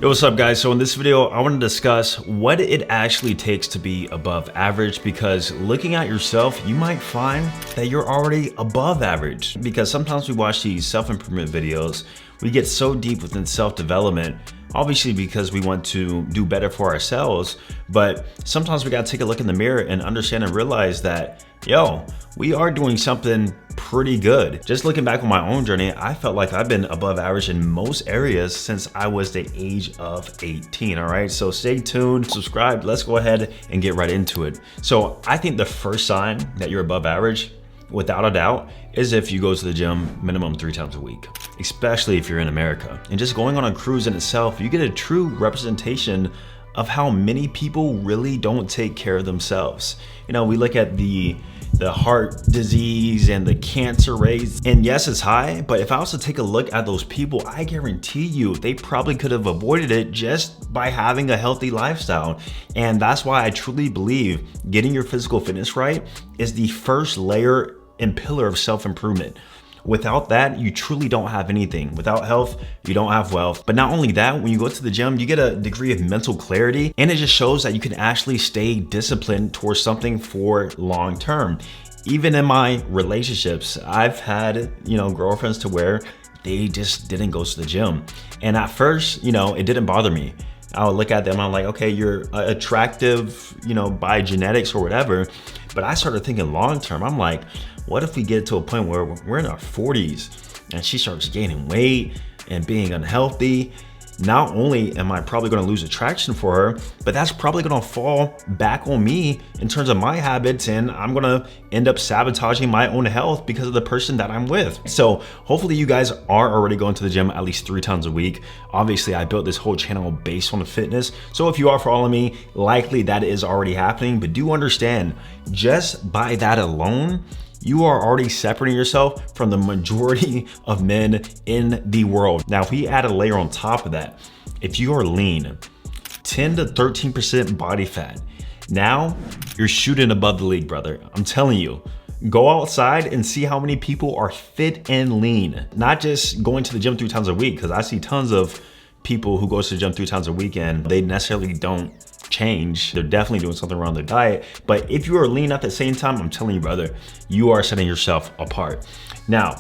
Yo, what's up guys? So in this video, I want to discuss what it actually takes to be above average, because looking at yourself, you might find that you're already above average. Because sometimes we watch these self-improvement videos, we get so deep within self-development, obviously because we want to do better for ourselves, but sometimes we gotta take a look in the mirror and understand and realize that, yo, we are doing something pretty good. Just looking back on my own journey, I felt like I've been above average in most areas since I was the age of 18, all right? So stay tuned, subscribe, let's go ahead and get right into it. So I think the first sign that you're above average, without a doubt, is if you go to the gym minimum 3 times a week, especially if you're in America. And just going on a cruise in itself, you get a true representation of how many people really don't take care of themselves. You know, we look at the heart disease and the cancer rates, and yes, it's high, but if I was to take a look at those people, I guarantee you they probably could have avoided it just by having a healthy lifestyle. And that's why I truly believe getting your physical fitness right is the first layer and pillar of self-improvement. Without that, you truly don't have anything. Without health, you don't have wealth. But not only that, when you go to the gym, you get a degree of mental clarity, and it just shows that you can actually stay disciplined towards something for long term. Even in my relationships, I've had, girlfriends to where they just didn't go to the gym. And at first, it didn't bother me. I would look at them, I'm like, okay, you're attractive, by genetics or whatever. But I started thinking long term, I'm like, what if we get to a point where we're in our 40s and she starts gaining weight and being unhealthy? Not only am I probably gonna lose attraction for her, but that's probably gonna fall back on me in terms of my habits, and I'm gonna end up sabotaging my own health because of the person that I'm with. So hopefully you guys are already going to the gym at least 3 times a week. Obviously, I built this whole channel based on fitness. So if you are following me, likely that is already happening, but do understand, just by that alone, you are already separating yourself from the majority of men in the world. Now, if we add a layer on top of that, if you are lean, 10 to 13% body fat, now you're shooting above the league, brother. I'm telling you. Go outside and see how many people are fit and lean. Not just going to the gym 3 times a week, because I see tons of people who go to the gym 3 times a week and they necessarily don't change. They're definitely doing something wrong with their diet. But if you are lean at the same time, I'm telling you, brother, you are setting yourself apart. Now,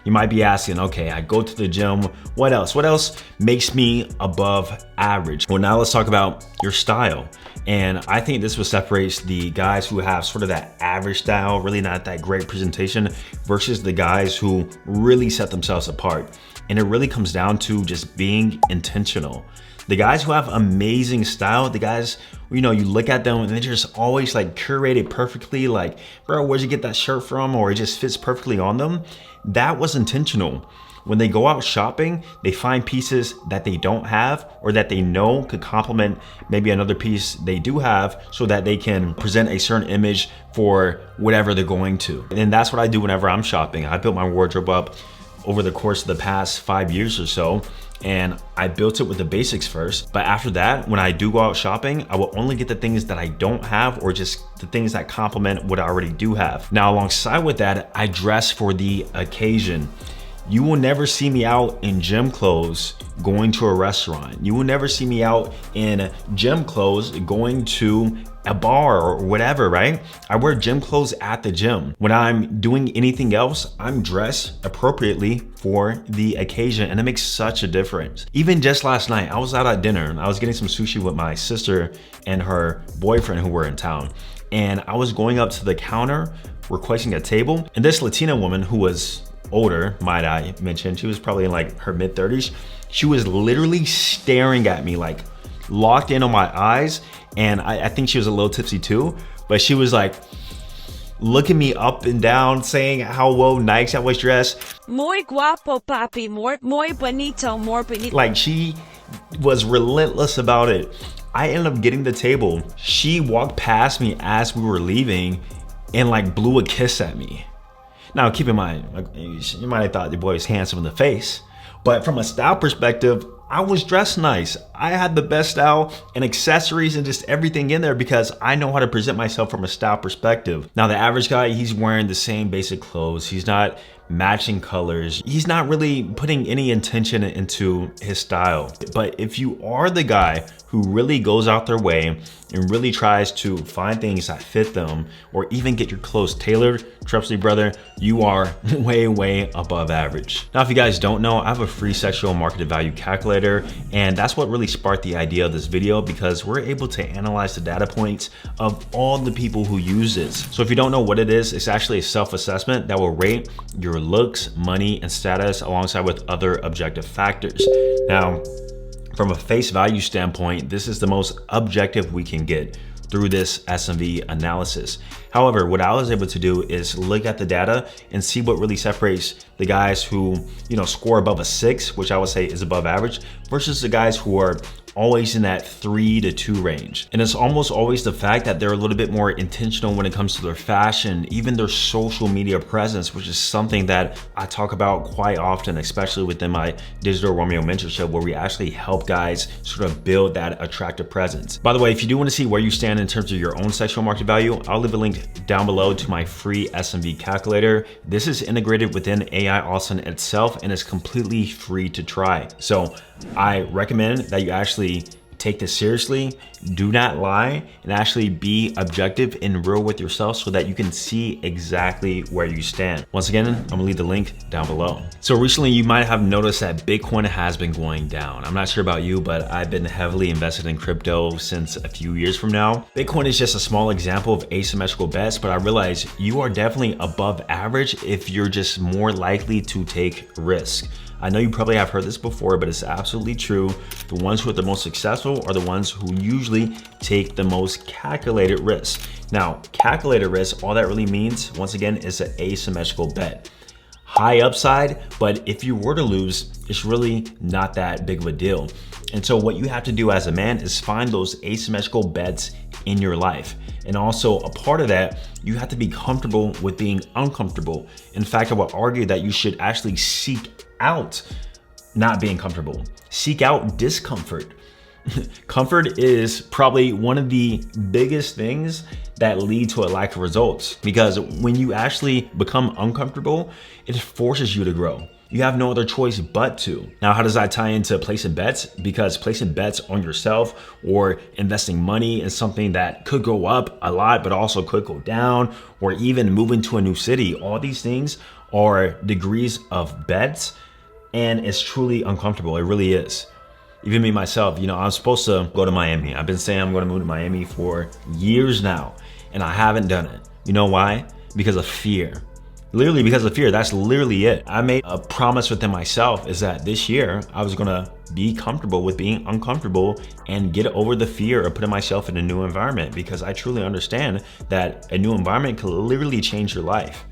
you might be asking, okay, I go to the gym, what else? What else makes me above average? Well, now let's talk about your style. And I think this is what separates the guys who have sort of that average style, really not that great presentation, versus the guys who really set themselves apart. And it really comes down to just being intentional. The guys who have amazing style, the guys, you look at them and they're just always like curated perfectly, like, bro, where'd you get that shirt from? Or it just fits perfectly on them. That was intentional. When they go out shopping, they find pieces that they don't have or that they know could complement maybe another piece they do have, so that they can present a certain image for whatever they're going to. And that's what I do whenever I'm shopping. I built my wardrobe up over the course of the past 5 years or so. And I built it with the basics first. But after that, when I do go out shopping, I will only get the things that I don't have, or just the things that complement what I already do have. Now, alongside with that, I dress for the occasion. You will never see me out in gym clothes going to a restaurant. You will never see me out in gym clothes going to a bar or whatever, right? I wear gym clothes at the gym. When I'm doing anything else, I'm dressed appropriately for the occasion, and it makes such a difference. Even just last night, I was out at dinner and I was getting some sushi with my sister and her boyfriend who were in town. And I was going up to the counter requesting a table, and this Latina woman who was older, might I mention, she was probably in like her mid-30s. She was literally staring at me, like locked in on my eyes. And I think she was a little tipsy too, but she was like looking me up and down, saying how well nice I was dressed. Muy guapo, papi. Muy bonito, more bonito. Like, she was relentless about it. I ended up getting the table. She walked past me as we were leaving and like blew a kiss at me. Now, keep in mind, like, you might have thought the boy was handsome in the face, but from a style perspective, I was dressed nice. I had the best style and accessories and just everything in there because I know how to present myself from a style perspective. Now the average guy, he's wearing the same basic clothes. He's not matching colors. He's not really putting any intention into his style. But if you are the guy who really goes out their way and really tries to find things that fit them or even get your clothes tailored, trust me, brother, you are way above average. Now, if you guys don't know, I have a free sexual market value calculator, and that's what really sparked the idea of this video because we're able to analyze the data points of all the people who use this. So if you don't know what it is, it's actually a self-assessment that will rate your looks, money, and status alongside with other objective factors. Now, from a face value standpoint, this is the most objective we can get through this SMV analysis. However, what I was able to do is look at the data and see what really separates the guys who, score above a 6, which I would say is above average, versus the guys who are always in that 3 to 2 range. And it's almost always the fact that they're a little bit more intentional when it comes to their fashion, even their social media presence, which is something that I talk about quite often, especially within my Digital Romeo mentorship, where we actually help guys sort of build that attractive presence. By the way, if you do want to see where you stand in terms of your own sexual market value, I'll leave a link down below to my free SMV calculator. This is integrated within AI Austin itself and is completely free to try. So I recommend that you actually take this seriously, do not lie, and actually be objective and real with yourself so that you can see exactly where you stand. Once again, I'm gonna leave the link down below. So recently you might have noticed that Bitcoin has been going down. I'm not sure about you, but I've been heavily invested in crypto since a few years from now. Bitcoin is just a small example of asymmetrical bets, but I realize you are definitely above average if you're just more likely to take risk. I know you probably have heard this before, but it's absolutely true. The ones who are the most successful are the ones who usually take the most calculated risk. Now, calculated risk, all that really means, once again, is an asymmetrical bet. High upside, but if you were to lose, it's really not that big of a deal. And so what you have to do as a man is find those asymmetrical bets in your life. And also a part of that, you have to be comfortable with being uncomfortable. In fact, I would argue that you should actually seek out not being comfortable. Seek out discomfort. Comfort is probably one of the biggest things that lead to a lack of results, because when you actually become uncomfortable, it forces you to grow. You have no other choice but to. Now, how does that tie into placing bets? Because placing bets on yourself or investing money in something that could go up a lot, but also could go down, or even moving to a new city, all these things are degrees of bets, and it's truly uncomfortable. It really is. Even me myself, I'm supposed to go to Miami. I've been saying I'm going to move to Miami for years now, and I haven't done it. You know why? Because of fear. Literally because of fear. That's literally it. I made a promise within myself is that this year I was gonna be comfortable with being uncomfortable and get over the fear of putting myself in a new environment, because I truly understand that a new environment can literally change your life.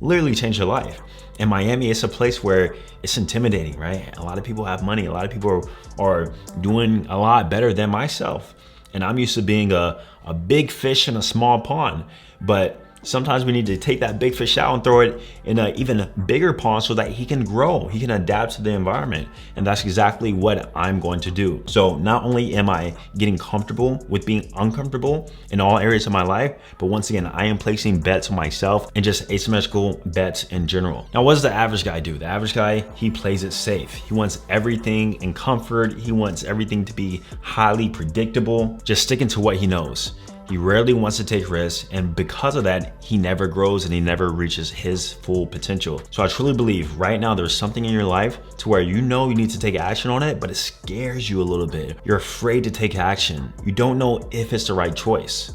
Literally change your life. In Miami, it's a place where it's intimidating, right? A lot of people have money. A lot of people are doing a lot better than myself. And I'm used to being a big fish in a small pond. But sometimes we need to take that big fish out and throw it in an even bigger pond so that he can grow, he can adapt to the environment. And that's exactly what I'm going to do. So not only am I getting comfortable with being uncomfortable in all areas of my life, but once again, I am placing bets on myself and just asymmetrical bets in general. Now, what does the average guy do? The average guy, he plays it safe. He wants everything in comfort. He wants everything to be highly predictable, just sticking to what he knows. He rarely wants to take risks, and because of that, he never grows and he never reaches his full potential. So I truly believe right now there's something in your life to where you know you need to take action on it, but it scares you a little bit. You're afraid to take action. You don't know if it's the right choice.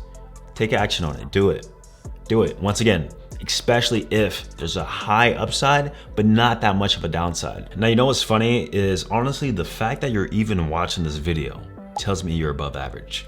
Take action on it. Do it. Do it. Once again, especially if there's a high upside, but not that much of a downside. Now, you know what's funny is honestly, the fact that you're even watching this video tells me you're above average.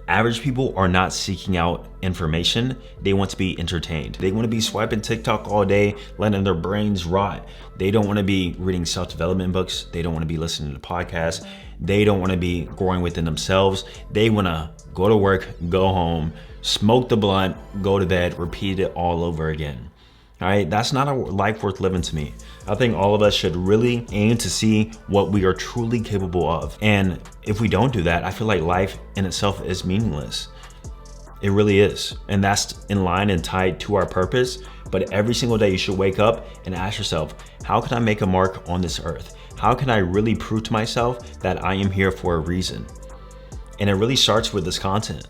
Average people are not seeking out information. They want to be entertained. They want to be swiping TikTok all day, letting their brains rot. They don't want to be reading self-development books. They don't want to be listening to podcasts. They don't want to be growing within themselves. They want to go to work, go home, smoke the blunt, go to bed, repeat it all over again. All right, that's not a life worth living to me. I think all of us should really aim to see what we are truly capable of. And if we don't do that, I feel like life in itself is meaningless. It really is. And that's in line and tied to our purpose. But every single day you should wake up and ask yourself, how can I make a mark on this earth? How can I really prove to myself that I am here for a reason? And it really starts with this content.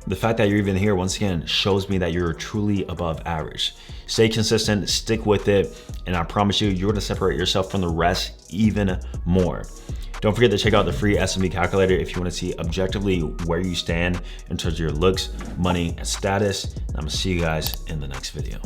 The fact that you're even here, once again, shows me that you're truly above average. Stay consistent, stick with it, and I promise you, you're gonna separate yourself from the rest even more. Don't forget to check out the free S&B calculator if you wanna see objectively where you stand in terms of your looks, money, and status. I'm gonna see you guys in the next video.